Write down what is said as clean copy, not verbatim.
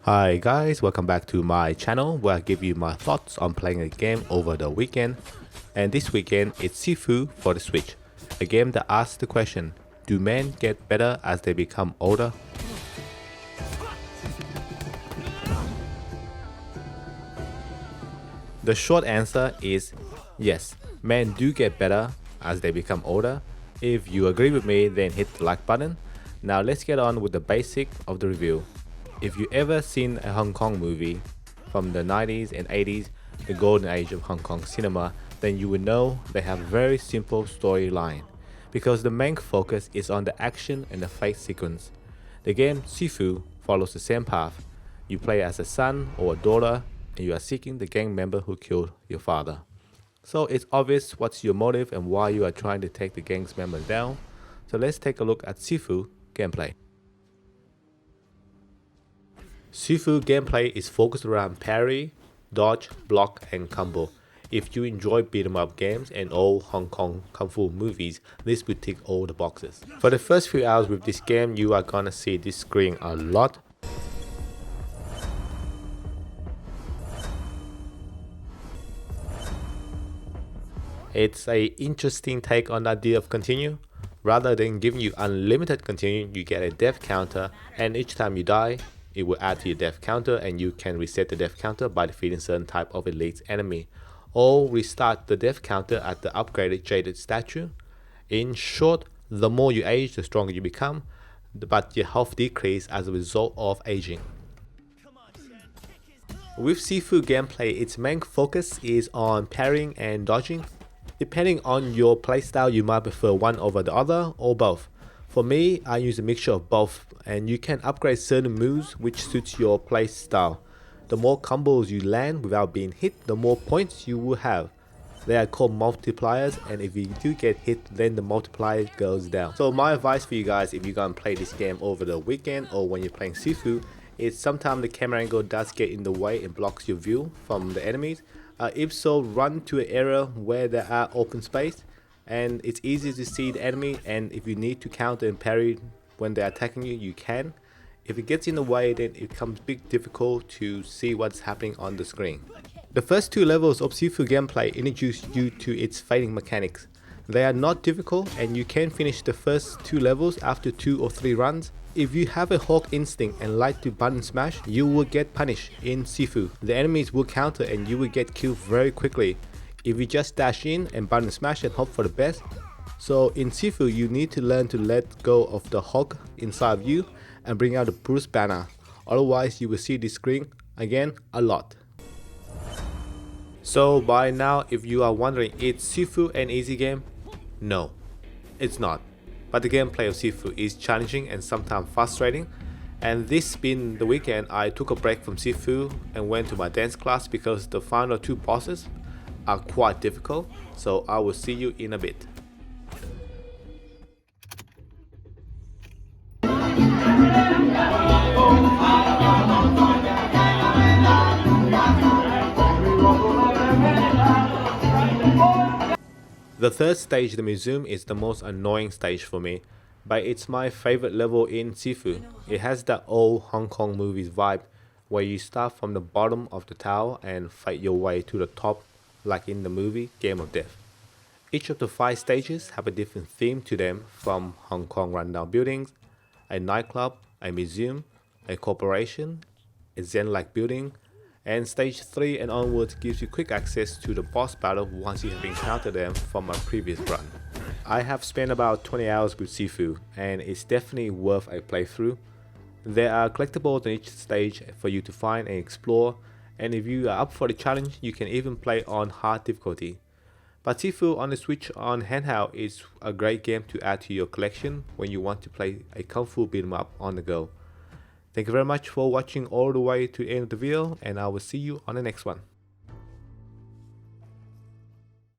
Hi guys, welcome back to my channel where I give you my thoughts on playing a game over the weekend. And this weekend it's Sifu for the Switch, a game that asks the question, do men get better as they become older? The short answer is yes, men do get better as they become older. If you agree with me, then hit the like button. Now let's get on with the basic of the review. If you ever seen a Hong Kong movie from the 90s and 80s, the golden age of Hong Kong cinema, then you will know they have a very simple storyline because the main focus is on the action and the fight sequence. The game Sifu follows the same path. You play as a son or a daughter and you are seeking the gang member who killed your father. So it's obvious what's your motive and why you are trying to take the gang's member down. So let's take a look at Sifu gameplay. Sifu gameplay is focused around parry, dodge, block and combo. If you enjoy beat 'em up games and old Hong Kong kung fu movies, this will tick all the boxes. For the first few hours with this game, you are gonna see this screen a lot. It's an interesting take on the idea of continue. Rather than giving you unlimited continue, you get a death counter, and each time you die, it will add to your death counter and you can reset the death counter by defeating certain type of elite enemy. Or restart the death counter at the upgraded jaded statue. In short, the more you age, the stronger you become, but your health decreases as a result of aging. With Sifu gameplay, its main focus is on parrying and dodging. Depending on your playstyle, you might prefer one over the other or both. For me, I use a mixture of both, and you can upgrade certain moves which suits your playstyle. The more combos you land without being hit, the more points you will have. They are called multipliers, and if you do get hit, then the multiplier goes down. So my advice for you guys, if you're gonna play this game over the weekend or when you're playing Sifu, is sometimes the camera angle does get in the way and blocks your view from the enemies. If so, run to an area where there are open space and it's easy to see the enemy, and if you need to counter and parry when they're attacking you, you can. If it gets in the way, then it becomes big difficult to see what's happening on the screen. The first two levels of Sifu gameplay introduce you to its fighting mechanics. They are not difficult and you can finish the first two levels after 2 or 3 runs. If you have a hawk instinct and like to button smash, you will get punished in Sifu. The enemies will counter and you will get killed very quickly if you just dash in and button smash and hope for the best. So in Sifu, you need to learn to let go of the hawk inside of you and bring out the Bruce banner. Otherwise, you will see this screen again a lot. So by now, if you are wondering, is Sifu an easy game? No, it's not. But the gameplay of Sifu is challenging and sometimes frustrating. And this being the weekend, I took a break from Sifu and went to my dance class because the final 2 bosses are quite difficult. So I will see you in a bit. The third stage, the museum, is the most annoying stage for me, but it's my favorite level in Sifu. It has that old Hong Kong movies vibe where you start from the bottom of the tower and fight your way to the top like in the movie Game of Death. Each of the 5 stages have a different theme to them, from Hong Kong rundown buildings, a nightclub, a museum, a corporation, a zen-like building, and stage 3 and onwards gives you quick access to the boss battle once you have encountered them from a previous run. I have spent about 20 hours with Sifu and it's definitely worth a playthrough. There are collectibles on each stage for you to find and explore, and if you are up for the challenge, you can even play on hard difficulty. But Sifu on the Switch on handheld is a great game to add to your collection when you want to play a kung fu beat 'em up on the go. Thank you very much for watching all the way to the end of the video, and I will see you on the next one.